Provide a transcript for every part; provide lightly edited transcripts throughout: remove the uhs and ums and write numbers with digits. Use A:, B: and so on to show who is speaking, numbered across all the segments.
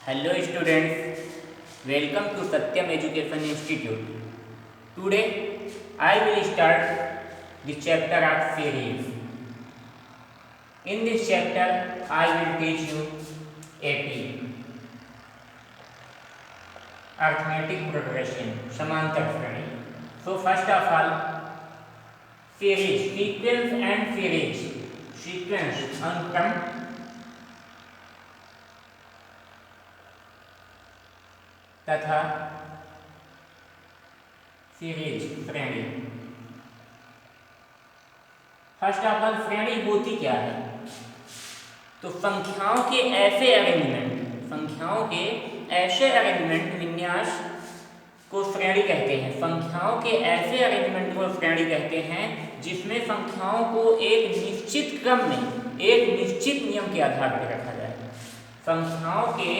A: Hello students, welcome to Satyam Education Institute. Today I will start the chapter of series. In this chapter I will teach you AP, arithmetic progression, समांतर श्रेणी. So first of all, series, sequence and series. Sequence अनुक्रम तथा series श्रेणी. First of all श्रेणी होती क्या है? तो संख्याओं के ऐसे अरेंजमेंट विन्यास को श्रेणी कहते हैं. संख्याओं के ऐसे अरेंजमेंट को श्रेणी कहते हैं जिसमें संख्याओं को एक निश्चित क्रम में एक निश्चित नियम के आधार पर रखा जाए. संख्याओं के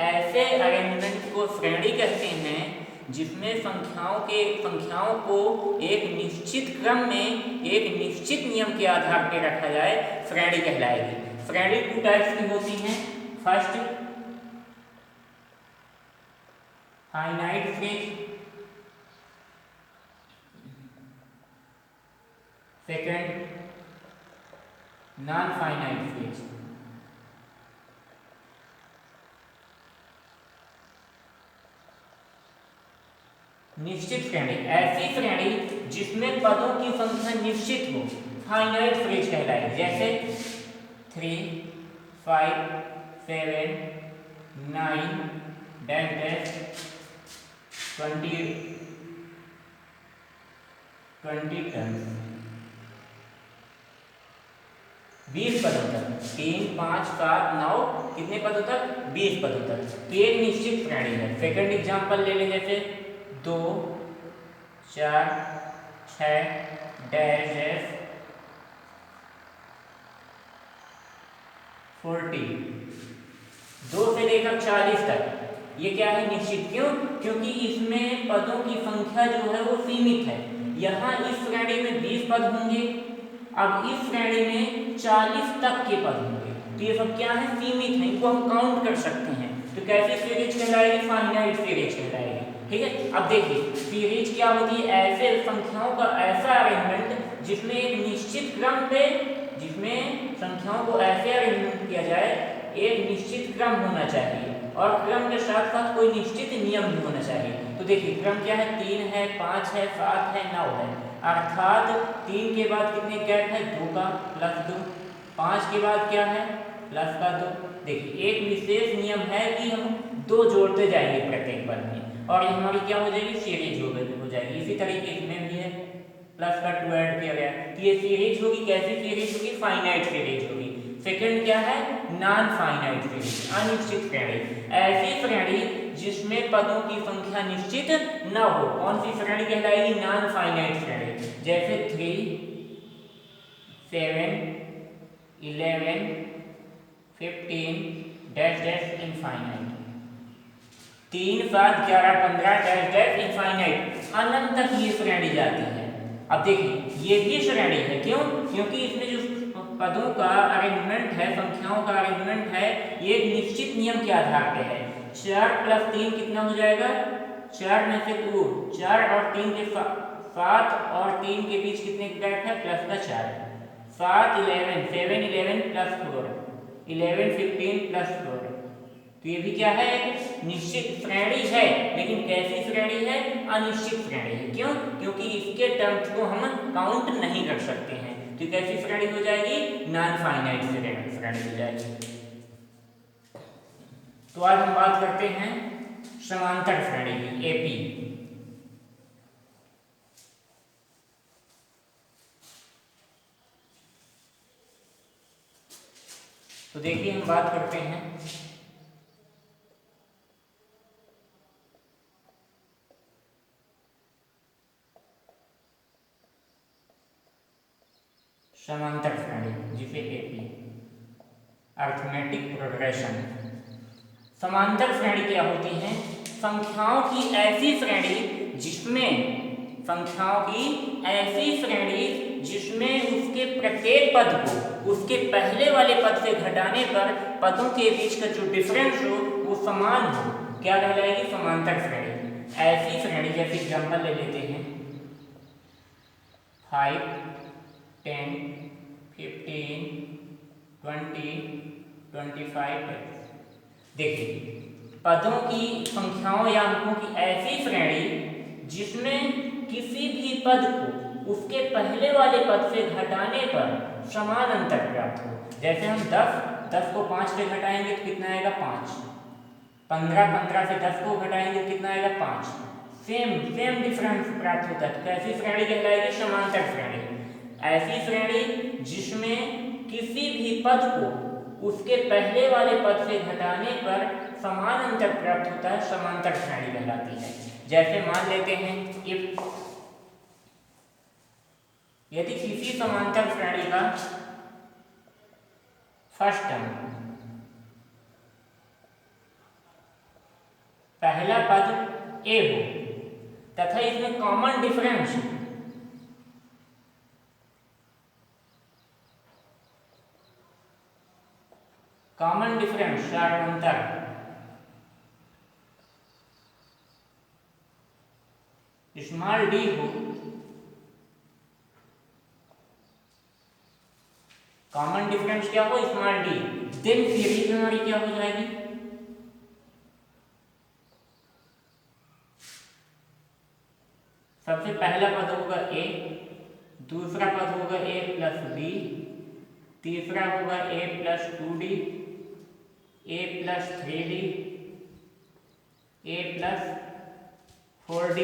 A: ऐसे अरेंजमेंट को श्रेणी कहते हैं जिसमें संख्याओं को एक निश्चित क्रम में एक निश्चित नियम के आधार पर रखा जाए, श्रेणी कहलाएगी. श्रेणी 2 टाइप्स की होती हैं. First, finite series. Second, non finite series. निश्चित श्रेणी ऐसी श्रेणी जिसमें पदों की संख्या निश्चित हो, फाइनाइट सीरीज कहलाएगी. जैसे 3, 5, 7, 9, 10, 20, 20 पदों तक. 3, 5, 7, 9 कितने पदों तक? 20 पदों तक. तो एक निश्चित श्रेणी है. सेकंड एग्जांपल ले लें, जैसे 2, 4, 6, डैश 40. 2 से लेकर 40 तक. ये क्या है? निश्चित. क्यों? क्योंकि इसमें पदों की संख्या जो है वो सीमित है. यहाँ इस श्रेणी में 20 पद होंगे, अब इस श्रेणी में 40 तक के पद होंगे. तो ये सब क्या है? सीमित है. इनको हम काउंट कर सकते हैं. तो कैसी सीरीज कहलाएगी? फाइनाइट सीरीज कहलाएगी. ठीक है. अब देखिए सीरीज क्या होती है? ऐसे संख्याओं का ऐसा अरेंजमेंट जिसमें एक निश्चित क्रम पे जिसमें संख्याओं को ऐसे अरेंजमेंट किया जाए, एक निश्चित क्रम होना चाहिए और क्रम के साथ साथ कोई निश्चित नियम भी होना चाहिए. तो देखिए क्रम क्या है? 3 है, 5 है, 7 है, 9 है. अर्थात 3 के बाद कितने गैप है? 2 का प्लस 2. 5 के बाद क्या है? प्लस का 2. देखिए एक विशेष नियम है कि हम 2 जोड़ते जाएंगे प्रत्येक पद में और ये हमारी क्या हो जाएगी? सीरीज हो जाएगी. इसी तरीके इसमें भी है, प्लस का 2 ऐड किया गया. तो ये सीरीज होगी. कैसी सीरीज होगी? फाइनाइट सीरीज होगी. सेकंड क्या है? नॉन फाइनाइट सीरीज, अनिश्चित श्रेणी. ऐसी श्रेणी जिसमें पदों की संख्या निश्चित न हो. कौन सी श्रेणी कहलाएगी? नॉन फाइनाइट श्रेणी. जैसे 3, 7, 11, 15, डैश इनफाइनाइट. 3, 7, 11, 15, डैश इनफाइनाइट, अनंत तक ये श्रेणी जाती है. अब देखिए ये भी श्रेणी है. क्यों? क्योंकि इसमें जो पदों का अरेंजमेंट है, संख्याओं का अरेंजमेंट है, ये एक निश्चित नियम के आधार पे है. 4 + 3 कितना हो जाएगा? 4 में से 2, 4 और 3 के 7 और 3 के बीच कितने गैप है? प्लस का 4. 7, 11, 7, 11 प्लस 4, 11, 15 प्लस 4. तो ये भी क्या है? निश्चित श्रेणी है. लेकिन कैसी श्रेणी है? अनिश्चित श्रेणी है. क्यों? क्योंकि इसके टर्म्स को हम काउंट नहीं कर सकते हैं. तो कैसी श्रेणी हो जाएगी? नॉन फाइनाइट श्रेणी हो जाएगी. तो आज हम बात करते हैं समांतर श्रेणी की, एपी. तो देखिए हम बात करते हैं समांतर श्रेणी, जिसे एपी, अरिथमेटिक प्रोग्रेशन. समांतर श्रेणी क्या होती है? संख्याओं की ऐसी श्रेणी जिसमें उसके प्रत्येक पद को उसके पहले वाले पद से घटाने पर पदों के बीच का जो डिफरेंस हो वो समान हो, क्या कहलाएगी? समांतर श्रेणी। ऐसी श्रेणी, जैसे एग्जाम्पल ले लेते हैं 5, 10, 15, 20, 25। देखिए, पदों की संख्याओं या अंकों की ऐसी श्रेणी जिसमें किसी भी पद को उसके पहले वाले पद से घटाने पर समान अंतर प्राप्त हो। जैसे हम 10 को 5 से घटाएंगे तो कितना आएगा? 5। 15 से 10 को घटाएंगे तो कितना आएगा? 5। सेम डिफरेंस प्राप्त होता है। तो कैसी श्रेणी कहलाएगी? समांतर श्रेणी। ऐसी श्रेणी जिसमें किसी भी पद को उसके पहले वाले पद से घटाने पर समान अंतर प्राप्त होता है, समांतर श्रेणी कहलाती है। जैसे मान लेते हैं यदि किसी समांतर श्रेणी का फर्स्ट टर्म पहला पद ए हो तथा इसमें कॉमन डिफरेंस अंतर स्मॉल डी हो, कॉमन डिफरेंस क्या हो? स्मॉल डी, देन सीरीज हमारी क्या हो जाएगी? सबसे पहला पद होगा ए, दूसरा पद होगा ए प्लस बी, तीसरा होगा ए प्लस 2d, ए प्लस 3d, ए प्लस 4d।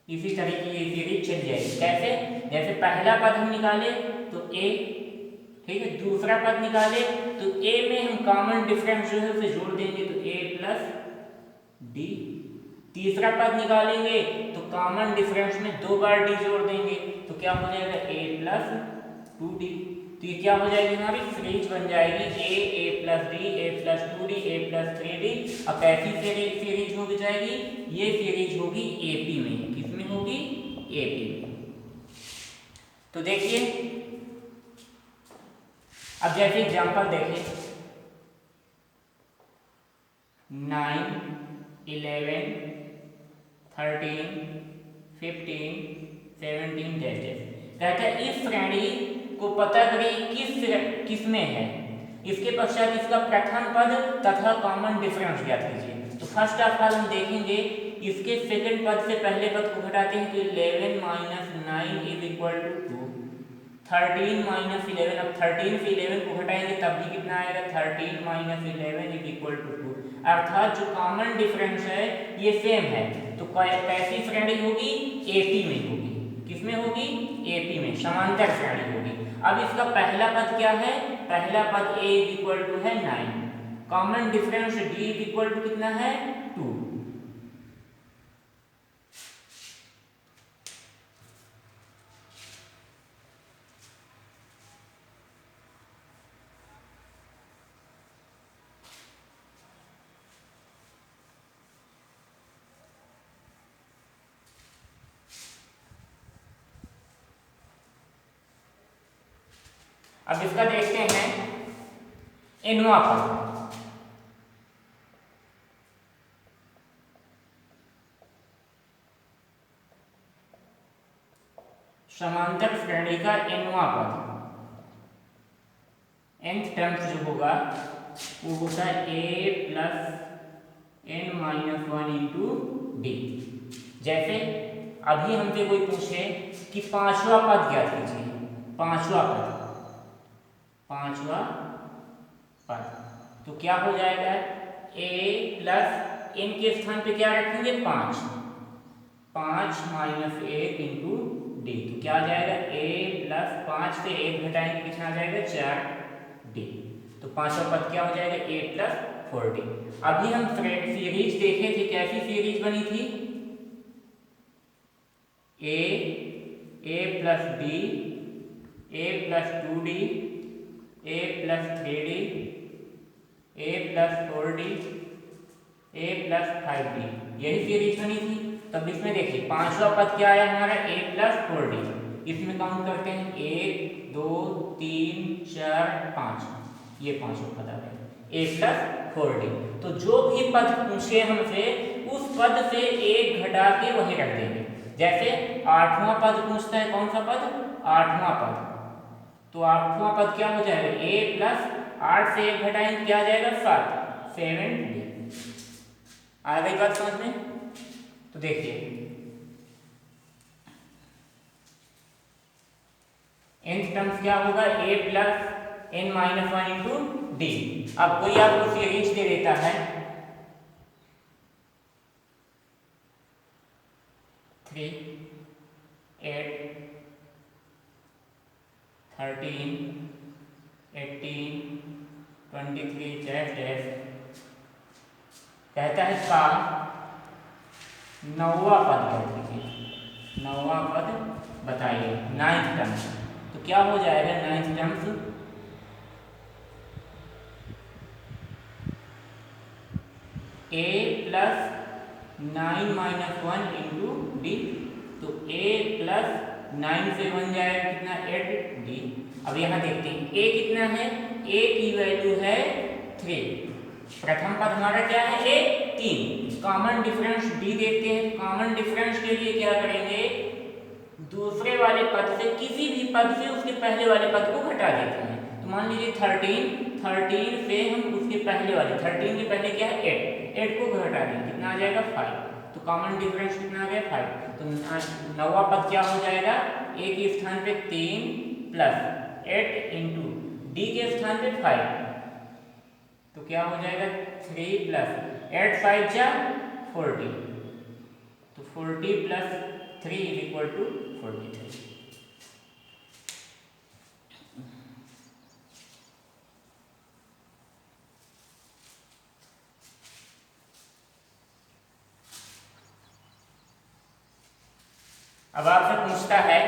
A: इसी तरीके की सीरीज चल जाएगी। कैसे? जैसे पहला पद हम निकाले तो ए, ठीक है, दूसरा पद निकाले तो ए में हम कॉमन डिफरेंस जो है उसे जोड़ देंगे तो ए प्लस डी, तीसरा पद निकालेंगे तो कॉमन डिफरेंस में 2 बार डी जोड़ देंगे तो क्या हो जाएगा? ए प्लस 2d। तो ये क्या हो जाएगी? हमारी सीरीज बन जाएगी ए प्लस डी, ए प्लस 2d, ए प्लस 3d। अब कैसी सीरीज हो जाएगी? ये सीरीज होगी एपी में। किसमें होगी? एपी में। तो देखिए, अब जैसे एग्जांपल देखें 9, 11, 13, 15, 17 जैसे कहता है इस श्रेणी को पता करें किस में है। इसके पश्चात इसका प्रथम पद तथा कॉमन डिफरेंस ज्ञात कीजिए। तो फर्स्ट ऑफ ऑल हम देखेंगे इसके सेकंड पद से पहले पद को घटाते हैं तो 11 minus 9 is equal to 2, 13 minus 11। अब 13 से 11 को घटाएंगे तब भी कितना आएगा? 13 माइनस 11 इज इक्वल टू 2। अर्थात जो कॉमन डिफरेंस है ये सेम है। तो कैसी श्रेणी होगी? एपी में होगी। किसमें होगी? एपी में, समांतर श्रेणी होगी। अब इसका पहला पद क्या है? पहला पद ए इज इक्वल टू है 9, common difference D is equal to कितना है? 2। अब इसका देखते हैं एनवा पद। समांतर श्रेणी का एनवा पद, nth टर्म्स जो होगा वो होता है a plus n minus 1 into D. जैसे अभी हमसे कोई पूछे कि पांचवा पद क्या कीजिए? पांचवा पद तो क्या हो जाएगा? a प्लस n के स्थान पे क्या रखेंगे? 5 माइनस 1 इंटू डी। तो क्या आ जाएगा? a प्लस 5 से 1 घटाएंगे कितना आ जाएगा? 4d। तो पांचवा पद क्या हो जाएगा? a plus 4d। अभी हम सीरीज देखे थे, कैसी सीरीज बनी थी? a plus b, a plus 2d, a plus 3d, a plus 4d, a plus 5d, यही सीरीज बनी थी। तब इसमें देखिए पांचवा पद क्या आया हमारा? a plus 4d। इसमें काउंट करते हैं 1 2 3 4 5। ये पांचों पद आ गए a प्लस 4d। तो जो भी पद पूछे हमसे उस पद से एक घटा के वहीं रख देंगे। जैसे आठवां पद पूछता है, कौन सा पद? आठवां पद। तो आठवां पद क्या हो जाएगा? a प्लस 8 से एक घटाएंगे क्या आ जाएगा? 7, 7d। आ गई बात समझ में? तो देखिए nth टर्म्स क्या होगा? a plus n minus 1 into D. अब कोई आपको सीरीज दे देता है 3, 8, 13, 18, 23 डैश डैश, कहता है का नौवां पद कर दीजिए, नौवां पद बताइए, 9th टर्म। तो क्या हो जाएगा 9th terms? a plus 9 minus 1 into D. तो a प्लस 9 से बन जाएगा कितना? 8d। अब यहाँ देखते हैं a कितना है? a की वैल्यू है 3। प्रथम पद हमारा क्या है? a 3। कॉमन डिफरेंस d देखते हैं। कॉमन डिफरेंस के लिए क्या करेंगे? दूसरे वाले पद से किसी भी पद से उसके पहले वाले पद को घटा देते हैं। तो मान लीजिए 13 से हम उसके पहले वाले 13 के पहले क्या है? 8 को घटा देंगे, कितना आ जाएगा? 5। तो कॉमन डिफरेंस कितना आ गया? 5। तो नौवां पद क्या हो जाएगा? a के स्थान पे 3 प्लस 8 इंटू डी के स्थान पे 5। तो क्या हो जाएगा? 3 प्लस 8 5 जा 40। तो 40 प्लस 3 इज इक्वल टू 43। अब आपसे पूछता है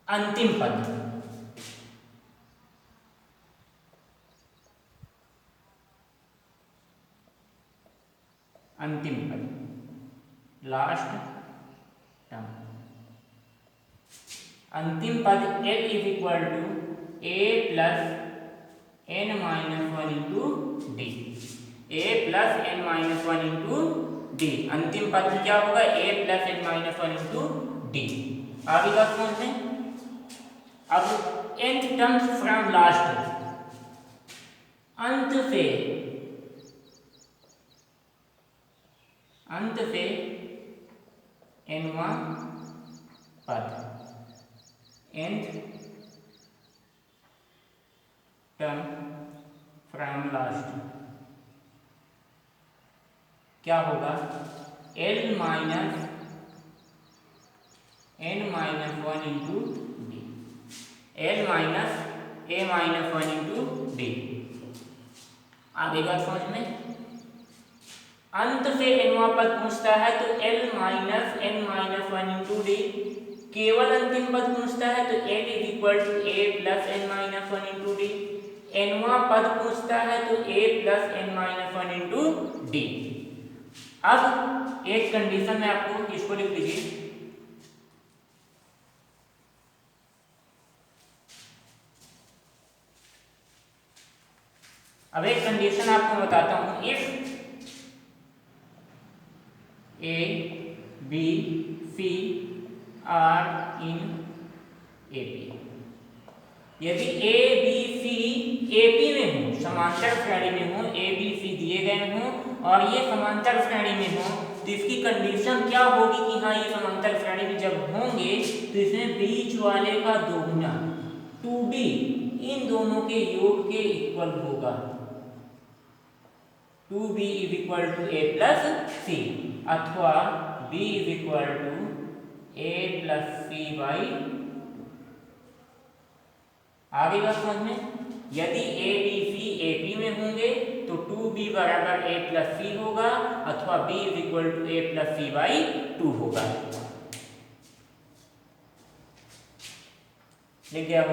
A: अंतिम पद। अंतिम पद, लास्ट टर्म। अंतिम पद l is equal to a plus n minus 1 into D. a plus n minus 1 into D. अंतिम पद क्या होगा? a plus n minus 1 into D. आगे बात समझ में? अब nth टर्म्स फ्रॉम लास्ट, अंत से nवां पद, nth टर्म फ्रॉम लास्ट क्या होगा? l minus n minus 1 into D. l minus a minus 1 into D. आगे बात समझ में? अंत से nवां पद पूछता है तो l minus n minus 1 into D. केवल अंतिम पद पूछता है तो l is equal to a plus n minus 1 into D. nवां पद पूछता है तो a plus n minus 1 into D. अब एक कंडीशन में आपको इसको लिख लीजिए। अब एक कंडीशन आपको बताता हूं। If A B C are in A P, यदि A B C A P में हो, समांतर श्रेणी में हो, ए बी सी दिए गए हों और ये समांतर श्रेणी में हो, तो इसकी कंडीशन क्या होगी कि हाँ ये समांतर श्रेणी में जब होंगे तो इसमें बीच वाले का दोगुना 2b इन दोनों के योग के इक्वल होगा। 2b is equal to a plus C अथवा b is equal to a plus C by. आगे बात समझ में? यदि a b c a p में होंगे तो 2b बराबर a प्लस सी होगा अथवा b is equal to a plus C by 2 होगा। लिख गया होगा।